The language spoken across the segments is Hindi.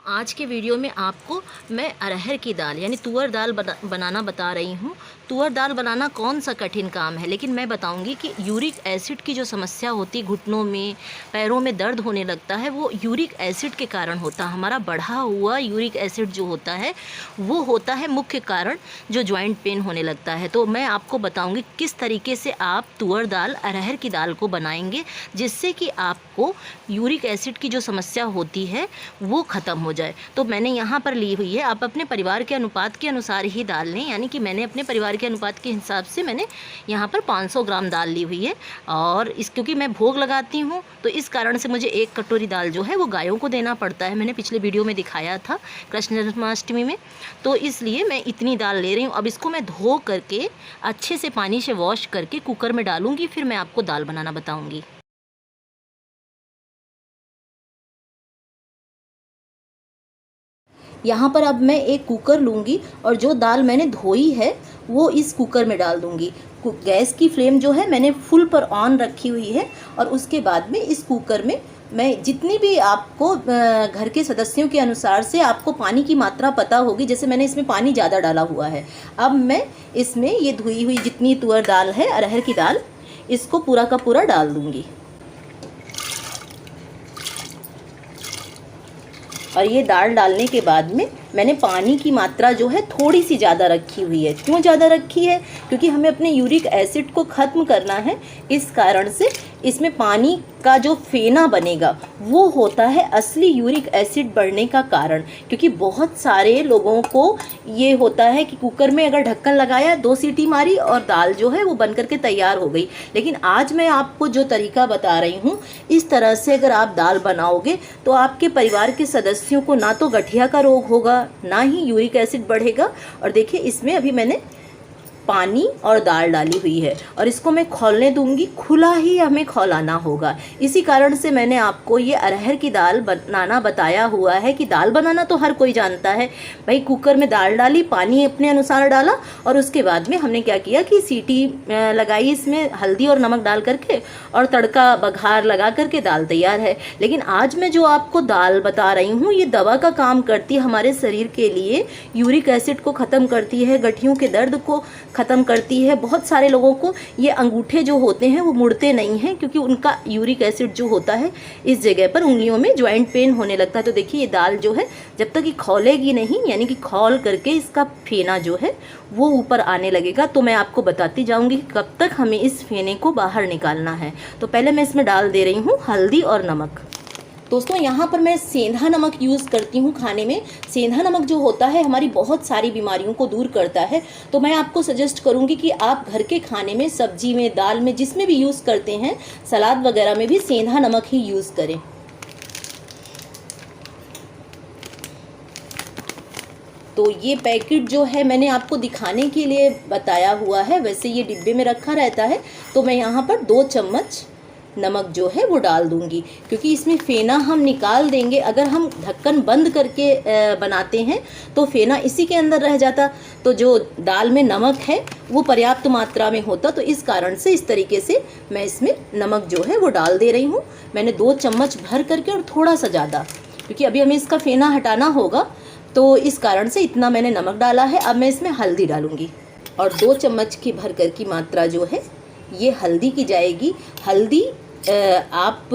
आज के वीडियो में आपको मैं अरहर की दाल यानी तुअर दाल बनाना बता रही हूँ। तुअर दाल बनाना कौन सा कठिन काम है, लेकिन मैं बताऊंगी कि यूरिक एसिड की जो समस्या होती है, घुटनों में पैरों में दर्द होने लगता है, वो यूरिक एसिड के कारण होता है। हमारा बढ़ा हुआ यूरिक एसिड जो होता है वो होता है मुख्य कारण जो जॉइंट पेन होने लगता है। तो मैं आपको बताऊँगी किस तरीके से आप तुअर दाल अरहर की दाल को बनाएंगे जिससे कि आपको यूरिक एसिड की जो समस्या होती है वो ख़त्म हो जाए। तो मैंने यहाँ पर ली हुई है, आप अपने परिवार के अनुपात के अनुसार ही दाल लें, यानी कि मैंने अपने परिवार के अनुपात के हिसाब से मैंने यहाँ पर 500 ग्राम दाल ली हुई है। और क्योंकि मैं भोग लगाती हूँ तो इस कारण से मुझे 1 कटोरी दाल जो है वो गायों को देना पड़ता है। मैंने पिछले वीडियो में दिखाया था कृष्ण जन्माष्टमी में, तो इसलिए मैं इतनी दाल ले रही हूँ। अब इसको मैं धो करके अच्छे से पानी से वॉश करके कुकर में डालूँगी, फिर मैं आपको दाल बनाना बताऊँगी। यहाँ पर अब मैं एक कुकर लूँगी और जो दाल मैंने धोई है वो इस कुकर में डाल दूँगी। गैस की फ्लेम जो है मैंने फुल पर ऑन रखी हुई है और उसके बाद में इस कुकर में मैं जितनी भी आपको घर के सदस्यों के अनुसार से आपको पानी की मात्रा पता होगी, जैसे मैंने इसमें पानी ज़्यादा डाला हुआ है। अब मैं इसमें ये धुई हुई जितनी तुअर दाल है, अरहर की दाल, इसको पूरा का पूरा डाल दूँगी। और ये दाल डालने के बाद में मैंने पानी की मात्रा जो है थोड़ी सी ज़्यादा रखी हुई है। क्यों ज़्यादा रखी है? क्योंकि हमें अपने यूरिक एसिड को ख़त्म करना है। इस कारण से इसमें पानी का जो फेना बनेगा वो होता है असली यूरिक एसिड बढ़ने का कारण। क्योंकि बहुत सारे लोगों को ये होता है कि कुकर में अगर ढक्कन लगाया, 2 सीटी मारी और दाल जो है वो बन करके तैयार हो गई। लेकिन आज मैं आपको जो तरीका बता रही हूँ, इस तरह से अगर आप दाल बनाओगे तो आपके परिवार के सदस्यों को ना तो गठिया का रोग होगा, ना ही यूरिक एसिड बढ़ेगा। और देखिए इसमें अभी मैंने पानी और दाल डाली हुई है और इसको मैं खौलने दूंगी। खुला ही हमें खौलाना होगा। इसी कारण से मैंने आपको ये अरहर की दाल बनाना बताया हुआ है कि दाल बनाना तो हर कोई जानता है भाई। कुकर में दाल डाली, पानी अपने अनुसार डाला और उसके बाद में हमने क्या किया कि सीटी लगाई, इसमें हल्दी और नमक डाल करके और तड़का बघार लगा करके दाल तैयार है। लेकिन आज मैं जो आपको दाल बता रही हूँ ये दवा का काम करती है हमारे शरीर के लिए। यूरिक एसिड को ख़त्म करती है, गठियों के दर्द को ख़त्म करती है। बहुत सारे लोगों को ये अंगूठे जो होते हैं वो मुड़ते नहीं हैं क्योंकि उनका यूरिक एसिड जो होता है इस जगह पर उंगलियों में जॉइंट पेन होने लगता है। तो देखिए ये दाल जो है जब तक ये खौलेगी नहीं, यानी कि खौल करके इसका फेना जो है वो ऊपर आने लगेगा, तो मैं आपको बताती जाऊंगी कब तक हमें इस फेने को बाहर निकालना है। तो पहले मैं इसमें डाल दे रही हूँ हल्दी और नमक। दोस्तों यहाँ पर मैं सेंधा नमक यूज़ करती हूँ खाने में। सेंधा नमक जो होता है हमारी बहुत सारी बीमारियों को दूर करता है। तो मैं आपको सजेस्ट करूँगी कि आप घर के खाने में, सब्जी में, दाल में, जिसमें भी यूज़ करते हैं, सलाद वगैरह में भी सेंधा नमक ही यूज़ करें। तो ये पैकेट जो है मैंने आपको दिखाने के लिए बताया हुआ है, वैसे ये डिब्बे में रखा रहता है। तो मैं यहाँ पर 2 चम्मच नमक जो है वो डाल दूंगी क्योंकि इसमें फेना हम निकाल देंगे। अगर हम ढक्कन बंद करके बनाते हैं तो फेना इसी के अंदर रह जाता, तो जो दाल में नमक है वो पर्याप्त मात्रा में होता। तो इस कारण से इस तरीके से मैं इसमें नमक जो है वो डाल दे रही हूँ। मैंने 2 चम्मच भर करके और थोड़ा सा ज़्यादा, क्योंकि अभी हमें इसका फेना हटाना होगा, तो इस कारण से इतना मैंने नमक डाला है। अब मैं इसमें हल्दी डालूँगी और 2 चम्मच की भर कर की मात्रा जो है ये हल्दी की जाएगी। हल्दी आप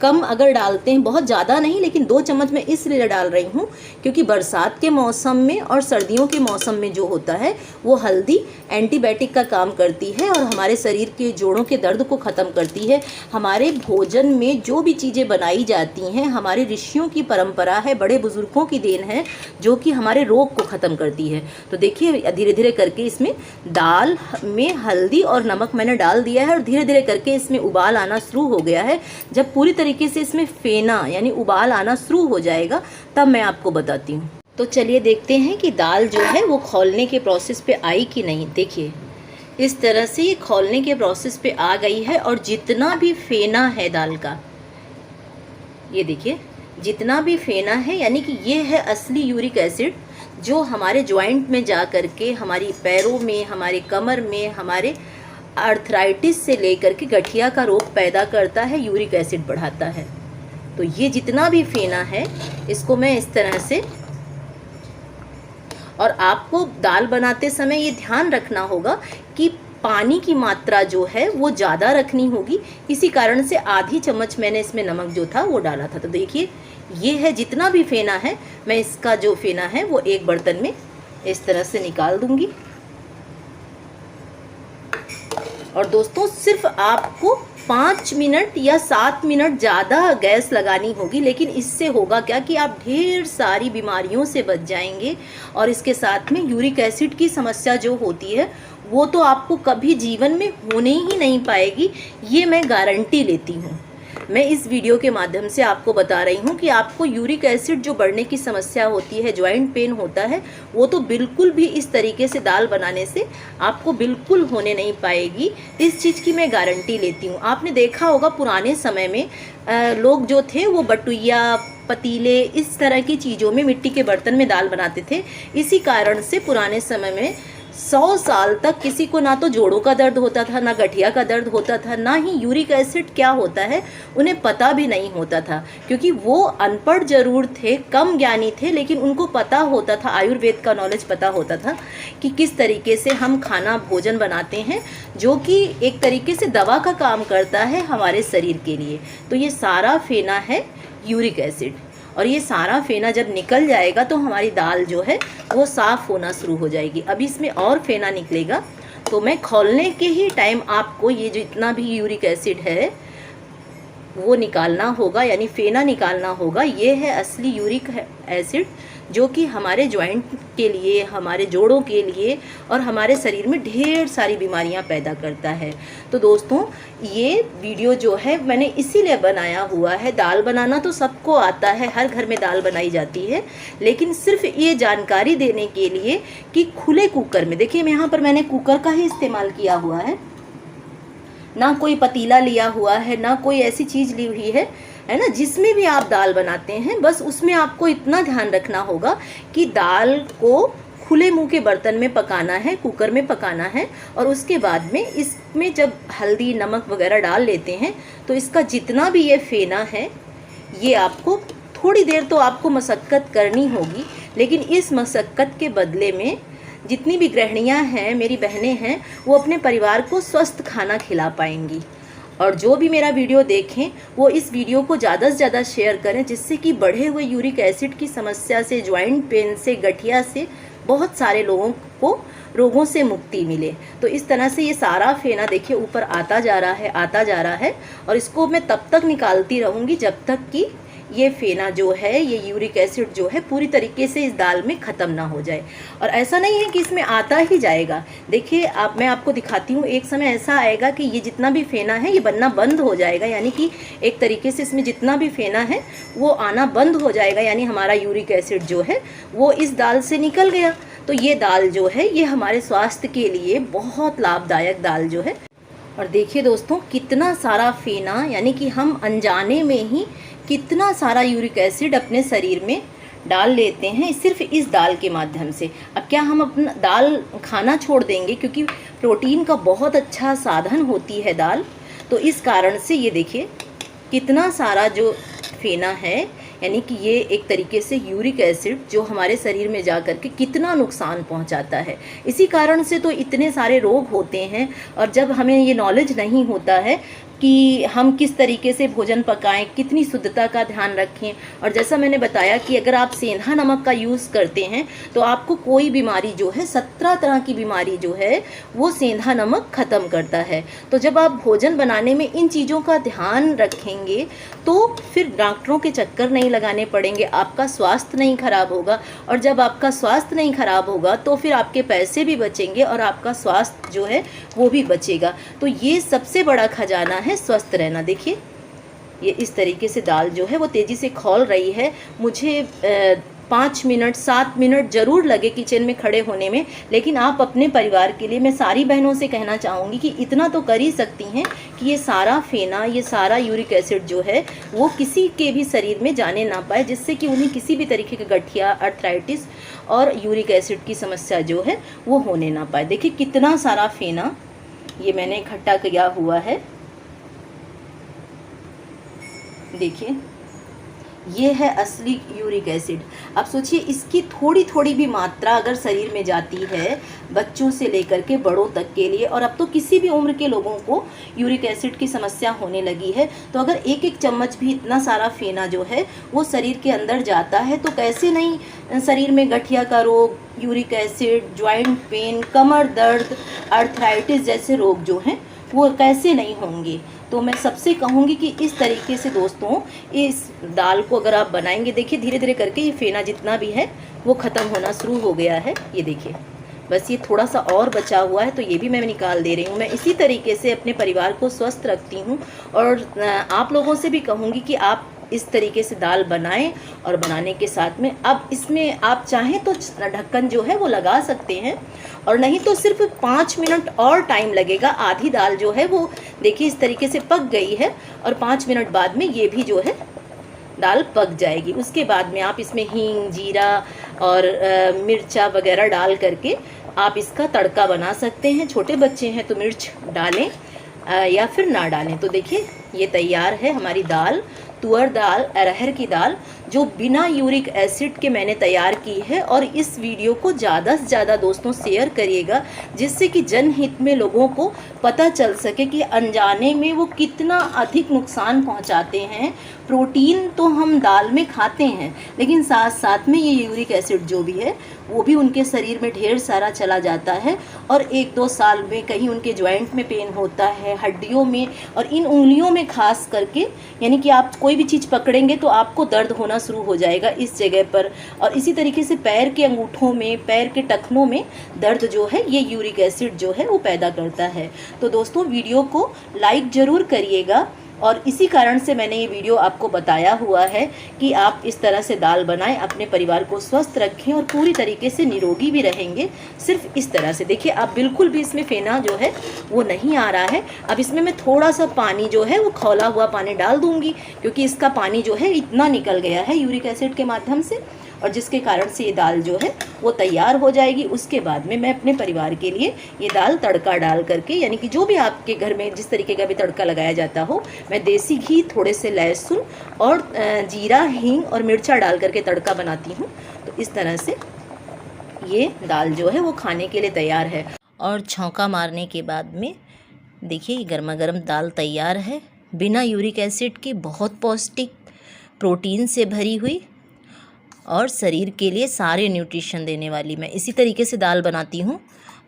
कम अगर डालते हैं, बहुत ज़्यादा नहीं, लेकिन 2 चम्मच मैं इसलिए डाल रही हूँ क्योंकि बरसात के मौसम में और सर्दियों के मौसम में जो होता है वो हल्दी एंटीबायोटिक का काम करती है और हमारे शरीर के जोड़ों के दर्द को ख़त्म करती है। हमारे भोजन में जो भी चीज़ें बनाई जाती हैं हमारे ऋषियों की परंपरा है, बड़े बुजुर्गों की देन है, जो कि हमारे रोग को ख़त्म करती है। तो देखिए धीरे धीरे करके इसमें दाल में हल्दी और नमक मैंने डाल दिया है और धीरे धीरे करके इसमें उबाल आना शुरू हो गया है। जब पूरी तरीके से इसमें फेना यानी उबाल आना शुरू हो जाएगा तब मैं आपको बताती हूँ। तो चलिए देखते हैं कि दाल जो है वो खौलने के प्रोसेस पे आई कि नहीं। देखिए इस तरह से ये खौलने के प्रोसेस पे आ गई है और जितना भी फेना है दाल का, ये देखिए जितना भी फेना है, यानी कि ये है असली यूरिक एसिड जो हमारे जॉइंट में जा करके हमारी पैरों में, हमारे कमर में, हमारे आर्थराइटिस से लेकर के गठिया का रोग पैदा करता है, यूरिक एसिड बढ़ाता है। तो ये जितना भी फेना है इसको मैं इस तरह से, और आपको दाल बनाते समय ये ध्यान रखना होगा कि पानी की मात्रा जो है वो ज़्यादा रखनी होगी। इसी कारण से आधी चम्मच मैंने इसमें नमक जो था वो डाला था। तो देखिए ये है जितना भी फेना है, मैं इसका जो फेना है वो एक बर्तन में इस तरह से निकाल दूंगी। और दोस्तों सिर्फ आपको 5 मिनट या 7 मिनट ज़्यादा गैस लगानी होगी, लेकिन इससे होगा क्या कि आप ढेर सारी बीमारियों से बच जाएंगे। और इसके साथ में यूरिक एसिड की समस्या जो होती है वो तो आपको कभी जीवन में होने ही नहीं पाएगी, ये मैं गारंटी लेती हूँ। मैं इस वीडियो के माध्यम से आपको बता रही हूँ कि आपको यूरिक एसिड जो बढ़ने की समस्या होती है, जॉइंट पेन होता है, वो तो बिल्कुल भी इस तरीके से दाल बनाने से आपको बिल्कुल होने नहीं पाएगी। इस चीज़ की मैं गारंटी लेती हूँ। आपने देखा होगा पुराने समय में लोग जो थे वो बटुइया, पतीले, इस तरह की चीज़ों में, मिट्टी के बर्तन में दाल बनाते थे। इसी कारण से पुराने समय में 100 साल तक किसी को ना तो जोड़ों का दर्द होता था, ना गठिया का दर्द होता था, ना ही यूरिक एसिड क्या होता है उन्हें पता भी नहीं होता था, क्योंकि वो अनपढ़ जरूर थे, कम ज्ञानी थे, लेकिन उनको पता होता था, आयुर्वेद का नॉलेज पता होता था कि किस तरीके से हम खाना भोजन बनाते हैं, जो कि एक तरीके से दवा का काम करता है हमारे शरीर के लिए। तो ये सारा फेना है यूरिक एसिड, और ये सारा फेना जब निकल जाएगा तो हमारी दाल जो है वो साफ़ होना शुरू हो जाएगी। अभी इसमें और फेना निकलेगा, तो मैं खोलने के ही टाइम आपको ये जितना भी यूरिक एसिड है वो निकालना होगा, यानी फेना निकालना होगा। ये है असली यूरिक एसिड जो कि हमारे जॉइंट के लिए, हमारे जोड़ों के लिए और हमारे शरीर में ढेर सारी बीमारियां पैदा करता है। तो दोस्तों ये वीडियो जो है मैंने इसीलिए बनाया हुआ है। दाल बनाना तो सबको आता है, हर घर में दाल बनाई जाती है, लेकिन सिर्फ ये जानकारी देने के लिए कि खुले कुकर में, देखिए यहाँ पर मैंने कुकर का ही इस्तेमाल किया हुआ है, ना कोई पतीला लिया हुआ है, ना कोई ऐसी चीज़ ली हुई है ना। जिसमें भी आप दाल बनाते हैं बस उसमें आपको इतना ध्यान रखना होगा कि दाल को खुले मुंह के बर्तन में पकाना है, कुकर में पकाना है। और उसके बाद में इसमें जब हल्दी नमक वगैरह डाल लेते हैं तो इसका जितना भी ये फेना है, ये आपको थोड़ी देर तो आपको मशक्क़त करनी होगी, लेकिन इस मशक्क़त के बदले में जितनी भी गृहिणियाँ हैं, मेरी बहनें हैं, वो अपने परिवार को स्वस्थ खाना खिला पाएंगी। और जो भी मेरा वीडियो देखें वो इस वीडियो को ज़्यादा से ज़्यादा शेयर करें, जिससे कि बढ़े हुए यूरिक एसिड की समस्या से, जॉइंट पेन से, गठिया से बहुत सारे लोगों को रोगों से मुक्ति मिले। तो इस तरह से ये सारा फेना देखिए ऊपर आता जा रहा है, आता जा रहा है, और इसको मैं तब तक निकालती रहूँगी जब तक कि ये फेना जो है, ये यूरिक एसिड जो है पूरी तरीके से इस दाल में ख़त्म ना हो जाए। और ऐसा नहीं है कि इसमें आता ही जाएगा। देखिए मैं आपको दिखाती हूँ, एक समय ऐसा आएगा कि ये जितना भी फेना है ये बनना बंद हो जाएगा, यानी कि एक तरीके से इसमें जितना भी फेना है वो आना बंद हो जाएगा, यानी हमारा यूरिक एसिड जो है वो इस दाल से निकल गया। तो ये दाल जो है ये हमारे स्वास्थ्य के लिए बहुत लाभदायक दाल जो है। और देखिए दोस्तों कितना सारा फेना, यानी कि हम अनजाने में ही कितना सारा यूरिक एसिड अपने शरीर में डाल लेते हैं सिर्फ इस दाल के माध्यम से। अब क्या हम अपना दाल खाना छोड़ देंगे, क्योंकि प्रोटीन का बहुत अच्छा साधन होती है दाल। तो इस कारण से ये देखिए कितना सारा जो फेना है, यानी कि ये एक तरीके से यूरिक एसिड जो हमारे शरीर में जा कर के कितना नुकसान पहुंचाता है। इसी कारण से तो इतने सारे रोग होते हैं। और जब हमें ये नॉलेज नहीं होता है कि हम किस तरीके से भोजन पकाएं, कितनी शुद्धता का ध्यान रखें, और जैसा मैंने बताया कि अगर आप सेंधा नमक का यूज़ करते हैं तो आपको कोई बीमारी जो है, 17 तरह की बीमारी जो है वो सेंधा नमक ख़त्म करता है। तो जब आप भोजन बनाने में इन चीज़ों का ध्यान रखेंगे तो फिर डॉक्टरों के चक्कर नहीं लगाने पड़ेंगे, आपका स्वास्थ्य नहीं खराब होगा। और जब आपका स्वास्थ्य नहीं खराब होगा तो फिर आपके पैसे भी बचेंगे और आपका स्वास्थ्य जो है वो भी बचेगा। तो ये सबसे बड़ा खजाना है स्वस्थ रहना। देखिए ये इस तरीके से दाल जो है वो तेज़ी से खौल रही है। मुझे 5 मिनट 7 मिनट ज़रूर लगे किचन में खड़े होने में, लेकिन आप अपने परिवार के लिए, मैं सारी बहनों से कहना चाहूँगी कि इतना तो कर ही सकती हैं कि ये सारा फेना, ये सारा यूरिक एसिड जो है वो किसी के भी शरीर में जाने ना पाए, जिससे कि उन्हें किसी भी तरीके का गठिया, अर्थराइटिस और यूरिक एसिड की समस्या जो है वो होने ना पाए। देखिए कितना सारा फेना ये मैंने इकट्ठा किया हुआ है। देखिए ये है असली यूरिक एसिड। अब सोचिए इसकी थोड़ी थोड़ी भी मात्रा अगर शरीर में जाती है, बच्चों से लेकर के बड़ों तक के लिए, और अब तो किसी भी उम्र के लोगों को यूरिक एसिड की समस्या होने लगी है, तो अगर एक एक चम्मच भी इतना सारा फेना जो है वो शरीर के अंदर जाता है तो कैसे नहीं शरीर में गठिया का रोग, यूरिक एसिड, जॉइंट पेन, कमर दर्द, आर्थराइटिस जैसे रोग जो हैं वो कैसे नहीं होंगे। तो मैं सबसे कहूँगी कि इस तरीके से दोस्तों इस दाल को अगर आप बनाएंगे, देखिए धीरे धीरे करके ये फेना जितना भी है वो ख़त्म होना शुरू हो गया है। ये देखिए बस ये थोड़ा सा और बचा हुआ है तो ये भी मैं निकाल दे रही हूँ। मैं इसी तरीके से अपने परिवार को स्वस्थ रखती हूँ और आप लोगों से भी कहूँगी कि आप इस तरीके से दाल बनाएं। और बनाने के साथ में अब इसमें आप चाहें तो ढक्कन जो है वो लगा सकते हैं, और नहीं तो सिर्फ 5 मिनट और टाइम लगेगा। आधी दाल जो है वो देखिए इस तरीके से पक गई है और 5 मिनट बाद में ये भी जो है दाल पक जाएगी। उसके बाद में आप इसमें हींग, जीरा और मिर्चा वगैरह डाल करके आप इसका तड़का बना सकते हैं। छोटे बच्चे हैं तो मिर्च डालें या फिर ना डालें। तो देखिए ये तैयार है हमारी दाल, तुअर दाल, अरहर की दाल, जो बिना यूरिक एसिड के मैंने तैयार की है। और इस वीडियो को ज़्यादा से ज़्यादा दोस्तों शेयर करिएगा, जिससे कि जनहित में लोगों को पता चल सके कि अनजाने में वो कितना अधिक नुकसान पहुंचाते हैं। प्रोटीन तो हम दाल में खाते हैं, लेकिन साथ साथ में ये यूरिक एसिड जो भी है वो भी उनके शरीर में ढेर सारा चला जाता है, और 1-2 साल में कहीं उनके जॉइंट में पेन होता है, हड्डियों में और इन उंगलियों में खास करके, यानी कि आप कोई भी चीज़ पकड़ेंगे तो आपको दर्द होना शुरू हो जाएगा इस जगह पर। और इसी तरीके से पैर के अंगूठों में, पैर के टखनों में दर्द जो है ये यूरिक एसिड जो है वो पैदा करता है। तो दोस्तों वीडियो को लाइक ज़रूर करिएगा, और इसी कारण से मैंने ये वीडियो आपको बताया हुआ है कि आप इस तरह से दाल बनाएं, अपने परिवार को स्वस्थ रखें और पूरी तरीके से निरोगी भी रहेंगे। सिर्फ इस तरह से देखिए, अब बिल्कुल भी इसमें फेना जो है वो नहीं आ रहा है। अब इसमें मैं थोड़ा सा पानी जो है वो खौला हुआ पानी डाल दूंगी, क्योंकि इसका पानी जो है इतना निकल गया है यूरिक एसिड के माध्यम से, और जिसके कारण से ये दाल जो है वो तैयार हो जाएगी। उसके बाद में मैं अपने परिवार के लिए ये दाल तड़का डाल करके, यानी कि जो भी आपके घर में जिस तरीके का भी तड़का लगाया जाता हो, मैं देसी घी, थोड़े से लहसुन और जीरा, हींग और मिर्चा डाल करके तड़का बनाती हूँ। तो इस तरह से ये दाल जो है वो खाने के लिए तैयार है। और छौंका मारने के बाद में देखिए गर्मा गर्म दाल तैयार है, बिना यूरिक एसिड के, बहुत पौष्टिक, प्रोटीन से भरी हुई और शरीर के लिए सारे न्यूट्रिशन देने वाली। मैं इसी तरीके से दाल बनाती हूँ,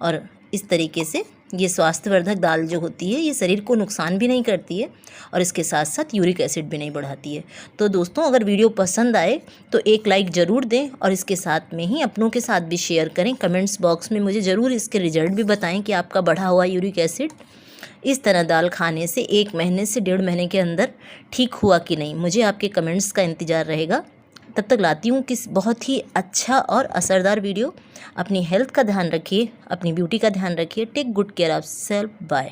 और इस तरीके से ये स्वास्थ्यवर्धक दाल जो होती है ये शरीर को नुकसान भी नहीं करती है और इसके साथ साथ यूरिक एसिड भी नहीं बढ़ाती है। तो दोस्तों अगर वीडियो पसंद आए तो एक लाइक ज़रूर दें, और इसके साथ में ही अपनों के साथ भी शेयर करें। कमेंट्स बॉक्स में मुझे ज़रूर इसके रिजल्ट भी बताएं कि आपका बढ़ा हुआ यूरिक एसिड इस तरह दाल खाने से 1 महीने से 1.5 महीने के अंदर ठीक हुआ कि नहीं। मुझे आपके कमेंट्स का इंतज़ार रहेगा। तब तक लाती हूँ किस बहुत ही अच्छा और असरदार वीडियो। अपनी हेल्थ का ध्यान रखिए, अपनी ब्यूटी का ध्यान रखिए। Take good care of self. Bye.